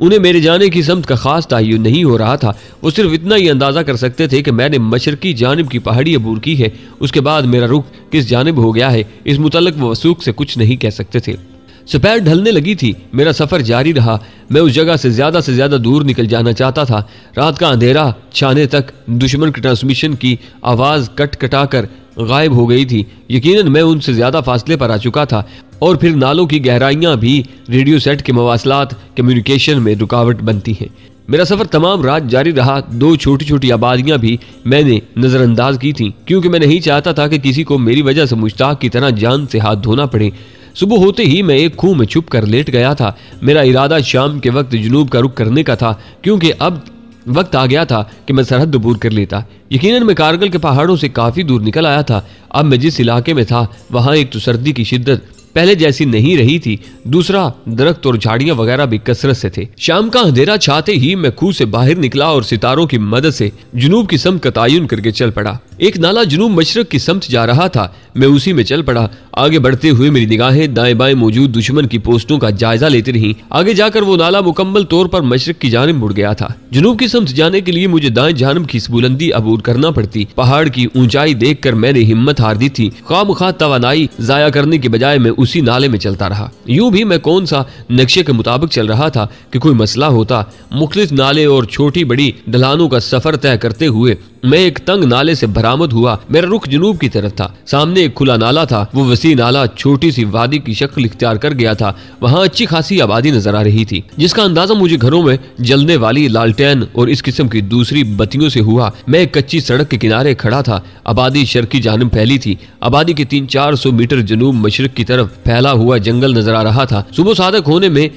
उन्हें मेरे जाने की समत का खास तयन नहीं हो रहा था। वो सिर्फ इतना ही अंदाजा कर सकते थे कि मैंने मशरकी जानिब की पहाड़ी अबूर की है। उसके बाद मेरा रुख किस जानिब हो गया है इस मुतल्लिक वो वसूख से कुछ नहीं कह सकते थे। दोपहर ढलने लगी थी। मेरा सफर जारी रहा। मैं उस जगह से ज्यादा दूर निकल जाना चाहता था। रात का अंधेरा छाने तक दुश्मन के ट्रांसमिशन की आवाज कट कटा कर गायब हो गई थी। यकीनन मैं उनसे ज्यादा फासले पर आ चुका था और फिर नालों की गहराइयां भी रेडियो सेट के मवासलात कम्युनिकेशन में रुकावट बनती हैं। मेरा सफर तमाम रात जारी रहा। 2 छोटी छोटी आबादियां भी मैंने नजरअंदाज की थी क्योंकि मैं नहीं चाहता था कि किसी को मेरी वजह से मुश्ताक की तरह जान से हाथ धोना पड़े। सुबह होते ही मैं एक खूह में छुप कर लेट गया था। मेरा इरादा शाम के वक्त जुनूब का रुख करने का था क्योंकि अब वक्त आ गया था कि मैं सरहद अबूर कर लेता। यकीनन मैं कारगिल के पहाड़ों से काफी दूर निकल आया था। अब मैं जिस इलाके में था वहां एक तो सर्दी की शिद्दत पहले जैसी नहीं रही थी, दूसरा दरख्त और झाड़ियां वगैरह भी कसरत से थे। शाम का अंधेरा छाते ही मैं खूह से बाहर निकला और सितारों की मदद से जुनूब की समत का तयन करके चल पड़ा। एक नाला जुनूब मशरक की समत जा रहा था। मैं उसी में चल पड़ा। आगे बढ़ते हुए मेरी निगाहें दाएं बाएं मौजूद दुश्मन की पोस्टों का जायजा लेती रहीं। आगे जाकर वो नाला मुकम्मल तौर पर मशरक की जानिब मुड़ गया था। जुनूब की समत जाने के लिए मुझे दाएं जानिब की बुलंदी अबूर करना पड़ती। पहाड़ की ऊंचाई देखकर मैंने हिम्मत हार दी थी। खामखा तवानाई जाया करने के बजाय मैं उसी नाले में चलता रहा। यूं भी मैं कौन सा नक्शे के मुताबिक चल रहा था कि कोई मसला होता। मुख्तलिफ नाले और छोटी बड़ी ढलानों का सफर तय करते हुए मैं एक तंग नाले से बरामद हुआ। मेरा रुख जुनूब की तरफ था। सामने एक खुला नाला था। वो वसी नाला छोटी सी वादी की शक्ल इख्तियार कर गया था। वहां अच्छी खासी आबादी नजर आ रही थी जिसका अंदाजा मुझे घरों में जलने वाली लालटेन और इस किस्म की दूसरी बत्तियों से हुआ। मैं एक कच्ची सड़क के किनारे खड़ा था। आबादी शर्की जानिब फैली थी। आबादी के 300-400 मीटर जनूब मशरक की तरफ फैला हुआ जंगल नजर आ रहा था। सुबह सादक होने में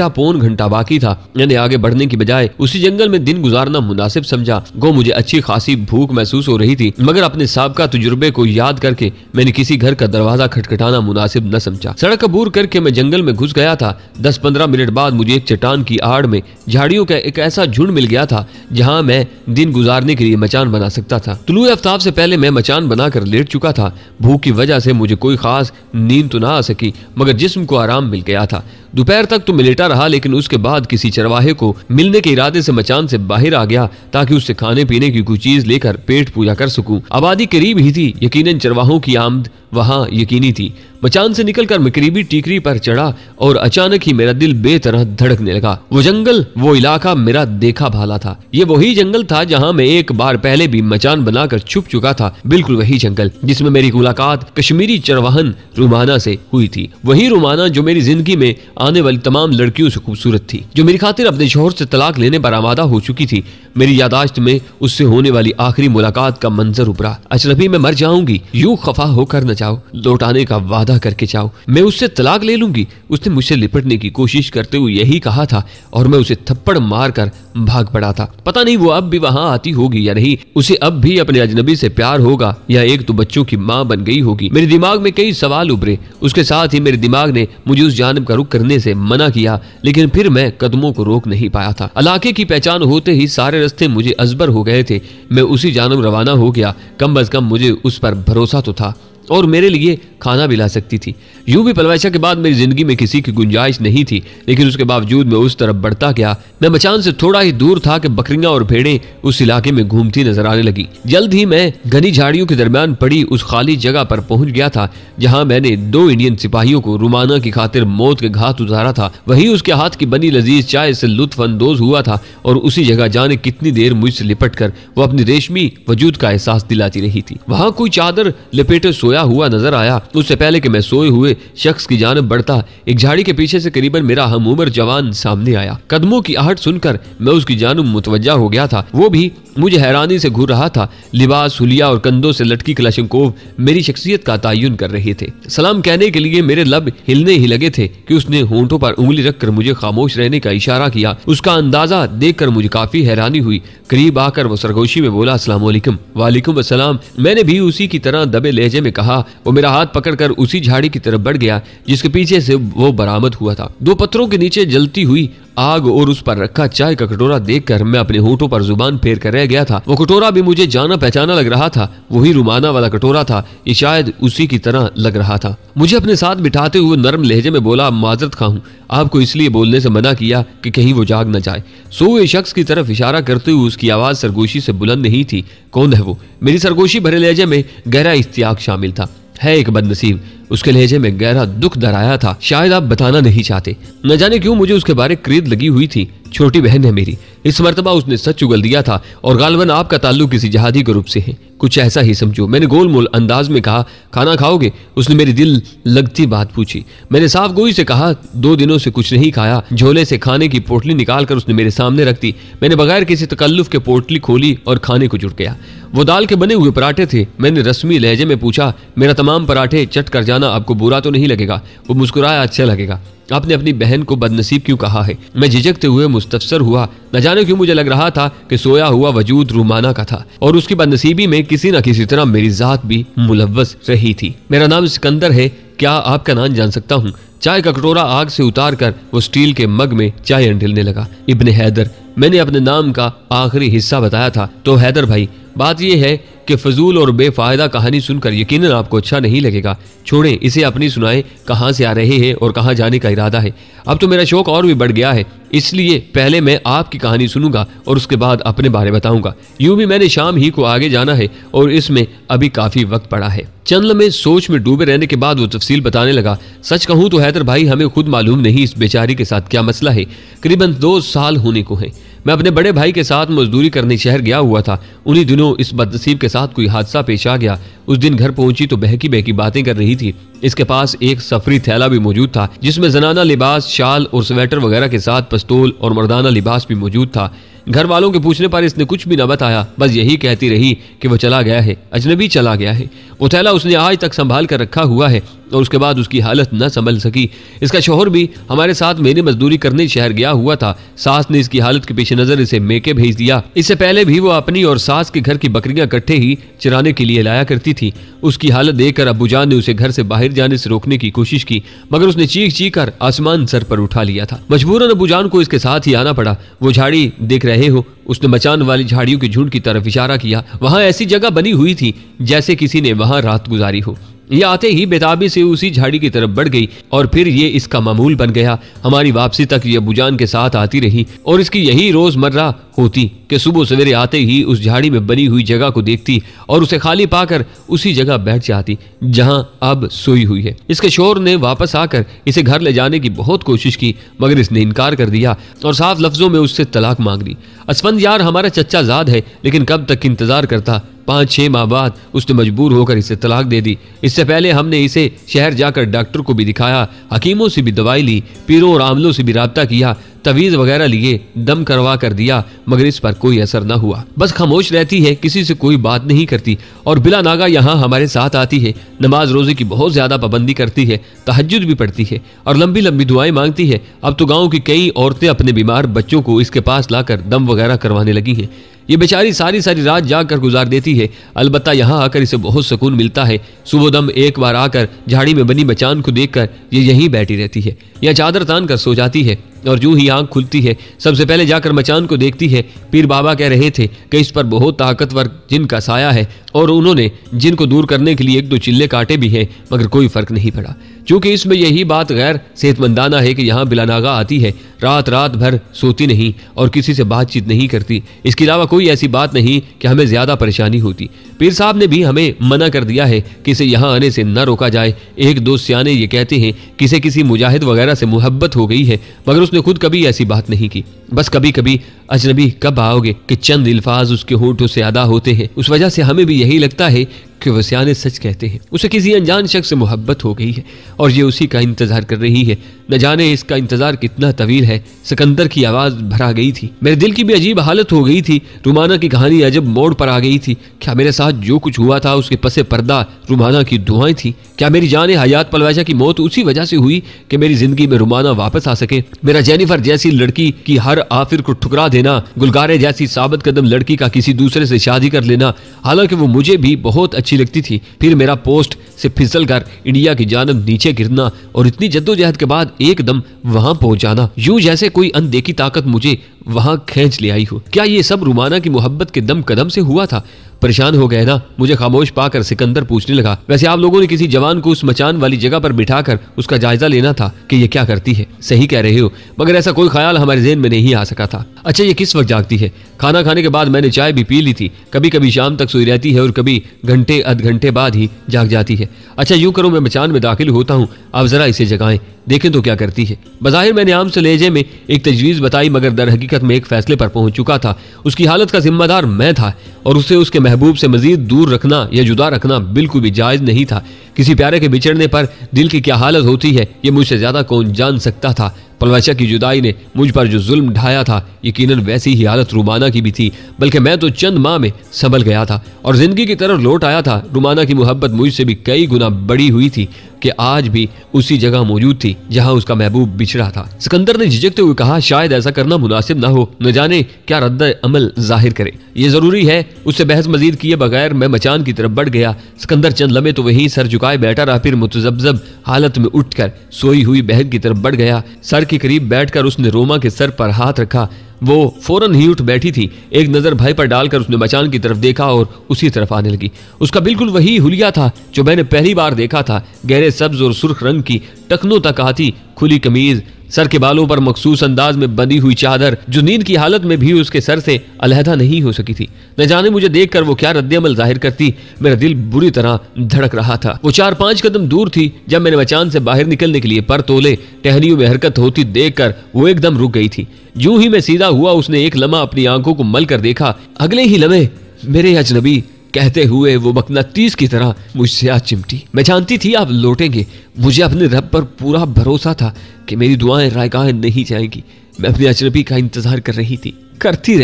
पौन घंटा बाकी था। मैंने आगे बढ़ने की बजाय उसी जंगल में दिन गुजारना मुनासिब समझा। गो मुझे अच्छी खासी भूख महसूस हो रही थी मगर अपने साबका तजुर्बे को याद करके मैंने किसी घर का दरवाजा खटखटाना मुनासिब न समझा। सड़क अबूर करके मैं जंगल में घुस गया था। 10-15 मिनट बाद मुझे एक चट्टान की आड़ में झाड़ियों का एक ऐसा झुंड मिल गया था जहां मैं दिन गुजारने के लिए मचान बना सकता था। तुलुए आफ्ताब से पहले मैं मचान बनाकर लेट चुका था। भूख की वजह से मुझे कोई खास नींद तो ना आ सकी मगर जिस्म को आराम मिल गया था। दोपहर तक तो मैं लेटा रहा लेकिन उसके बाद किसी चरवाहे को मिलने के इरादे से मचान से बाहर आ गया ताकि उससे खाने पीने की कोई चीज लेकर पेट पूजा कर सकूं। आबादी करीब ही थी। यकीनन चरवाहों की आमद वहां यकीनी थी। मचान से निकलकर मैं करीबी टीकरी पर चढ़ा और अचानक ही मेरा दिल बेतरह धड़कने लगा। वो जंगल, वो इलाका मेरा देखा भाला था। ये वही जंगल था जहां मैं एक बार पहले भी मचान बनाकर छुप चुका था। बिल्कुल वही जंगल जिसमें मेरी मुलाकात कश्मीरी चरवाहन रुमाना से हुई थी। वही रुमाना जो मेरी जिंदगी में आने वाली तमाम लड़कियों से खूबसूरत थी, जो मेरी खातिर अपने शौहर से तलाक लेने पर आमादा हो चुकी थी। मेरी यादाश्त में उससे होने वाली आखिरी मुलाकात का मंजर उभरा। अजनबी मैं मर जाऊंगी, यूं खफा होकर न जाओ, लौटाने का वादा करके जाओ, मैं उससे तलाक ले लूंगी। उसने मुझसे लिपटने की कोशिश करते हुए यही कहा था और मैं उसे थप्पड़ मारकर भाग पड़ा था। पता नहीं वो अब भी वहां आती होगी या नहीं, उसे अब भी अपने अजनबी से प्यार होगा या एक तो बच्चों की मां बन गई होगी। मेरे दिमाग में कई सवाल उभरे। उसके साथ ही मेरे दिमाग ने मुझे उस जानिब का रुख करने से मना किया लेकिन फिर मैं कदमों को रोक नहीं पाया था। इलाके की पहचान होते ही सारे रास्ते मुझे अजबर हो गए थे। मैं उसी जानिब रवाना हो गया। कम अज कम मुझे उस पर भरोसा तो था और मेरे लिए खाना भी ला सकती थी। यूं भी पलवैशा के बाद मेरी जिंदगी में किसी की गुंजाइश नहीं थी लेकिन उसके बावजूद मैं उस तरफ बढ़ता गया। मैं मचान से थोड़ा ही दूर था कि बकरियां और भेड़ें उस इलाके में घूमती नजर आने लगी। जल्द ही मैं घनी झाड़ियों के दरमियान पड़ी उस खाली जगह पर पहुंच गया था जहां मैंने 2 इंडियन सिपाहियों को रुमाना की खातिर मौत के घाट उतारा था। वही उसके हाथ की बनी लजीज चाय से लुत्फ अंदोज हुआ था और उसी जगह जाने कितनी देर मुझसे लिपट कर वो अपनी रेशमी वजूद का एहसास दिलाती रही थी। वहां कोई चादर लपेटे सोया हुआ नजर आया। उससे पहले कि मैं सोए हुए शख्स की जानिब बढ़ता, एक झाड़ी के पीछे से करीबन मेरा हम उम्र जवान सामने आया। कदमों की आहट सुनकर मैं उसकी जानिब मुतवज्जा हो गया था। वो भी मुझे हैरानी से घूर रहा था। लिबास, हुलिया और कंधों से लटकी क्लाशनकोव मेरी शख्सियत का तायुन कर रहे थे। सलाम कहने के लिए मेरे लब हिलने ही लगे थे कि उसने होंठों पर उंगली रखकर मुझे खामोश रहने का इशारा किया। उसका अंदाजा देखकर मुझे काफी हैरानी हुई। करीब आकर वो सरगोशी में बोला, अस्सलाम वालेकुम। वालेकुम अस्सलाम। मैंने भी उसी की तरह दबे लहजे में कहा। वो मेरा हाथ पकड़कर उसी झाड़ी की तरफ बढ़ गया जिसके पीछे से वो बरामद हुआ था। दो पत्थरों के नीचे जलती हुई आग और उस पर रखा चाय का कटोरा देखकर मैं अपने होंठों पर जुबान फेर कर रह गया था। वो कटोरा भी मुझे जाना पहचाना लग रहा था। वही रुमाना वाला कटोरा था। ये शायद उसी की तरह लग रहा था। मुझे अपने साथ बिठाते हुए नरम लहजे में बोला, माजरत खा हूं, आपको इसलिए बोलने से मना किया कि कहीं वो जाग न जाए। सोए शख्स की तरफ इशारा करते हुए उसकी आवाज सरगोशी से बुलंद नहीं थी। कौन है वो? मेरी सरगोशी भरे लहजे में गहरा इश्तियाक शामिल था। है एक बदनसीब। उसके लहजे में गहरा दुख दराया था। शायद आप बताना नहीं चाहते। न जाने क्यों मुझे उसके बारे क्रीद लगी हुई थी। छोटी बहन है मेरी। इस मर्तबा उसने सच उगल दिया था और गालबन आपका ताल्लुक किसी जहादी ग्रुप से है, कुछ ऐसा ही समझो। मैंने गोलमोल अंदाज में कहा, खाना खाओगे? उसने मेरी दिल लगती बात पूछी। मैंने साफ गोई से कहा, 2 दिनों से कुछ नहीं खाया। झोले से खाने की पोटली निकालकर उसने मेरे सामने रख दी। मैंने बगैर किसी तकल्लुफ के पोटली खोली और खाने को जुट गया। वो दाल के बने हुए पराठे थे। मैंने रस्मी लहजे में पूछा, मेरा तमाम पराठे चट कर जाना आपको बुरा तो नहीं लगेगा? वो मुस्कुराया, अच्छा लगेगा। आपने अपनी बहन को बदनसीब क्यों कहा है? मैं झिझकते हुए मुस्तफसर हुआ। न जाने क्यों मुझे लग रहा था कि सोया हुआ वजूद रूमाना का था और उसकी बदनसीबी में किसी न किसी तरह मेरी जात भी मुलव्वस रही थी। मेरा नाम सिकंदर है, क्या आपका नाम जान सकता हूँ? चाय का कटोरा आग से उतार कर वो स्टील के मग में चाय अंडिलने लगा। इब्ने हैदर, मैंने अपने नाम का आखिरी हिस्सा बताया था। तो हैदर भाई, बात यह है कि फजूल और बेफायदा कहानी सुनकर यकीनन आपको अच्छा नहीं लगेगा। छोड़ें इसे, अपनी सुनाएं। कहाँ से आ रहे हैं और कहाँ जाने का इरादा है? अब तो मेरा शौक और भी बढ़ गया है, इसलिए पहले मैं आपकी कहानी सुनूंगा और उसके बाद अपने बारे बताऊंगा। यूं भी मैंने शाम ही को आगे जाना है और इसमें अभी काफी वक्त पड़ा है। चंद लम्हे सोच में डूबे रहने के बाद वो तफसील बताने लगा। सच कहूं तो हैदर भाई, हमें खुद मालूम नहीं इस बेचारी के साथ क्या मसला है। करीबन 2 साल होने को है। मैं अपने बड़े भाई के साथ मजदूरी करने शहर गया हुआ था। उन्हीं दिनों इस बदनसीब के साथ कोई हादसा पेश आ गया। उस दिन घर पहुंची तो बहकी बहकी बातें कर रही थी। इसके पास एक सफरी थैला भी मौजूद था जिसमें जनाना लिबास, शाल और स्वेटर वगैरह के साथ पिस्तौल और मर्दाना लिबास भी मौजूद था। घर वालों के पूछने पर इसने कुछ भी न बताया, बस यही कहती रही कि वो चला गया है, अजनबी चला गया है। वो थैला उसने आज तक संभाल कर रखा हुआ है और उसके बाद उसकी हालत न संभल सकी। इसका शोहर भी हमारे साथ मेरी मजदूरी करने शहर गया हुआ था। सास ने इसकी हालत के पेश नजर इसे मेके भेज दिया। इससे पहले भी वो अपनी और सास के घर की बकरियां इकट्ठे ही चराने के लिए लाया करती थी। उसकी हालत देखकर अब्बूजान ने उसे घर से बाहर जाने से रोकने की कोशिश की, मगर उसने चीख चीख कर आसमान सर पर उठा लिया था। मजबूरन अब्बूजान को इसके साथ ही आना पड़ा। वो झाड़ी देख रहे हो? उसने मचान वाली झाड़ियों के झुंड की तरफ इशारा किया। वहां ऐसी जगह बनी हुई थी जैसे किसी ने वहां रात गुजारी हो। ये आते ही बेताबी से उसी झाड़ी की तरफ बढ़ गई और फिर ये इसका मामूल बन गया। हमारी वापसी तक ये अब्बूजान के साथ आती रही और इसकी यही रोजमर्रा होती कि सुबह सवेरे आते ही उस झाड़ी में बनी हुई जगह को देखती और उसे खाली पाकर उसी जगह बैठ जाती जहां अब सोई हुई है। इसके शोहर ने वापस आकर इसे घर ले जाने की बहुत कोशिश की, मगर इसने इनकार कर दिया और साफ लफ्जों में उससे तलाक मांग ली। असफंद यार हमारा चच्चा जाद है, लेकिन कब तक इंतजार करता। 5-6 माह बाद उसने मजबूर होकर इसे तलाक दे दी। इससे पहले हमने इसे शहर जाकर डॉक्टर को भी दिखाया, हकीमों से भी दवाई ली, पीरों और आमलों से भी राब्ता किया, तवीज़ वगैरह लिए, दम करवा कर दिया, मगर इस पर कोई असर न हुआ। बस खामोश रहती है, किसी से कोई बात नहीं करती और बिला नागा यहाँ हमारे साथ आती है। नमाज रोजे की बहुत ज्यादा पाबंदी करती है, तहज्जुद भी पढ़ती है और लंबी लंबी दुआएं मांगती है। अब तो गाँव की कई औरतें अपने बीमार बच्चों को इसके पास लाकर दम वगैरह करवाने लगी हैं। ये बेचारी सारी सारी रात जाग कर गुजार देती है। अलबत्ता यहाँ आकर इसे बहुत सुकून मिलता है। सुबह दम एक बार आकर झाड़ी में बनी मचान को देखकर ये यहीं बैठी रहती है या चादर तान कर सो जाती है और यूं ही आंख खुलती है सबसे पहले जाकर मचान को देखती है। पीर बाबा कह रहे थे कि इस पर बहुत ताकतवर जिन का साया है और उन्होंने जिन को दूर करने के लिए 1-2 चिल्ले काटे भी हैं, मगर कोई फर्क नहीं पड़ा। चूंकि इसमें यही बात गैर सेहतमंदाना है कि यहाँ बिलानागा आती है, रात भर सोती नहीं और किसी से बातचीत नहीं करती। इसके अलावा कोई ऐसी बात नहीं कि हमें ज्यादा परेशानी होती। पीर साहब ने भी हमें मना कर दिया है कि इसे यहाँ आने से न रोका जाए। 1-2 सियाने ये कहते हैं कि इसे किसी मुजाहिद वगैरह से मुहब्बत हो गई है, मगर उसने खुद कभी ऐसी बात नहीं की। बस कभी कभी अजनबी कब आओगे कि चंद अल्फाज उसके होठों से अदा होते हैं। उस वजह से हमें भी यही लगता है कि वह सियाने सच कहते हैं। उसे किसी अनजान शख्स से मोहब्बत हो गई है और ये उसी का इंतजार कर रही है। न जाने इसका इंतजार कितना तवील है, सिकंदर की आवाज भरा गई थी। मेरे दिल की भी अजीब हालत हो गई थी। रुमाना की कहानी अजब मोड़ पर आ गई थी। क्या मेरे साथ जो कुछ हुआ था उसके पसे पर्दा रुमाना की दुआएं थी? क्या मेरी जान हयात पलवाजा की मौत उसी वजह से हुई कि मेरी जिंदगी में रुमाना वापस आ सके? मेरा जेनिफर जैसी लड़की की हर आफिर को ठुकरा देना, गुलगारे जैसी साबित कदम लड़की का किसी दूसरे से शादी कर लेना, हालांकि वो मुझे भी बहुत अच्छी लगती थी, फिर मेरा पोस्ट से फिसल कर इंडिया की जानब नीचे गिरना और इतनी जद्दोजहद के बाद एकदम वहां पहुंच जाना, यूं जैसे कोई अनदेखी ताकत मुझे वहां खींच ले आई हो। क्या ये सब रुमाना की मोहब्बत के दम कदम से हुआ था? परेशान हो गए ना? मुझे खामोश पाकर सिकंदर पूछने लगा, वैसे आप लोगों ने किसी जवान को उस मचान वाली जगह पर बिठाकर उसका जायजा लेना था कि ये क्या करती है? सही कह रहे हो, मगर ऐसा कोई ख्याल हमारे ज़हन में नहीं आ सका था। अच्छा, ये किस वक्त जागती है? खाना खाने के बाद मैंने चाय भी पी ली थी। कभी कभी शाम तक सोई रहती है और कभी घंटे आध घंटे बाद ही जाग जाती है। अच्छा, यूं करो, मैं मचान में दाखिल होता हूँ, आप जरा इसे जगाएं, देखें तो क्या करती है। बज़ाहिर मैंने आम से लहजे में एक तजवीज़ बताई, मगर दर हकीकत में एक फैसले पर पहुंच चुका था। उसकी हालत का जिम्मेदार मैं था और उसे उसके महबूब से मजीद दूर रखना या जुदा रखना बिल्कुल भी जायज़ नहीं था। किसी प्यारे के बिछड़ने पर दिल की क्या हालत होती है ये मुझसे ज़्यादा कौन जान सकता था। पलवशा की जुदाई ने मुझ पर जो जुल्म ढाया था, यकीनन वैसी ही हालत रुमाना की भी थी, बल्कि मैं तो चंद माह में संभल गया था और जिंदगी की तरफ लौट आया था। रुमाना की मोहब्बत मुझसे भी कई गुना बड़ी हुई थी कि आज भी उसी जगह मौजूद थी जहां उसका महबूब बिछड़ा था। सिकंदर ने झिझकते हुए कहा, शायद ऐसा करना मुनासिब ना हो, न जाने क्या रद्द अमल जाहिर करे। ये जरूरी है। उससे बहस मजीद किए बगैर मैं मचान की तरफ बढ़ गया। सिकंदर चंद लम्हे तो वहीं सर झुकाए बैठा रहा, फिर मुतजब्जब हालत में उठकर सोई हुई बहन की तरफ बढ़ गया। सर के करीब बैठकर उसने रोमा के सर पर हाथ रखा। वो फौरन ही उठ बैठी थी। एक नजर भाई पर डालकर उसने मचान की तरफ देखा और उसी तरफ आने लगी। उसका बिल्कुल वही हुलिया था जो मैंने पहली बार देखा था। गहरे सब्ज और सुर्ख रंग की टखनों तक आती खुली कमीज, सर के बालों पर मखसूस अंदाज में बंधी हुई चादर जो नींद की हालत में भी उसके सर से अलहदा नहीं हो सकी थी। न जाने मुझे देखकर वो क्या रद्द-ए-अमल जाहिर करती। मेरा दिल बुरी तरह धड़क रहा था। वो 4-5 कदम दूर थी जब मैंने मचान से बाहर निकलने के लिए पर तोले टहनियों में हरकत होती देखकर वो एकदम रुक गई थी। यूं ही मैं सीधा हुआ, उसने एक लम्हा अपनी आंखों को मल कर देखा। अगले ही लम्हे मेरे अजनबी कहते हुए वो मकनातीस की तरह मुझसे आ चिमटी। मैं जानती थी आप लौटेंगे। मुझे अपने रब पर पूरा भरोसा था कि मेरी दुआएं रायगाह नहीं जाएंगी। मैं अपने अजनबी का इंतजार कर रही थी, करती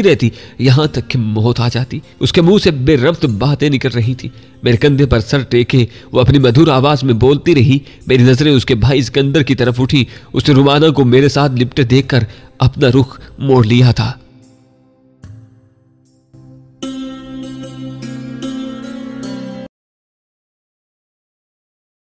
रहती यहाँ तक कि मौत आ जाती। उसके मुंह से बेरब्त बातें निकल रही थी। मेरे कंधे पर सर टेके वो अपनी मधुर आवाज में बोलती रही। मेरी नजरें उसके भाई सिकंदर की तरफ उठी। उसने रुमाना को मेरे साथ लिपटे देखकर अपना रुख मोड़ लिया था।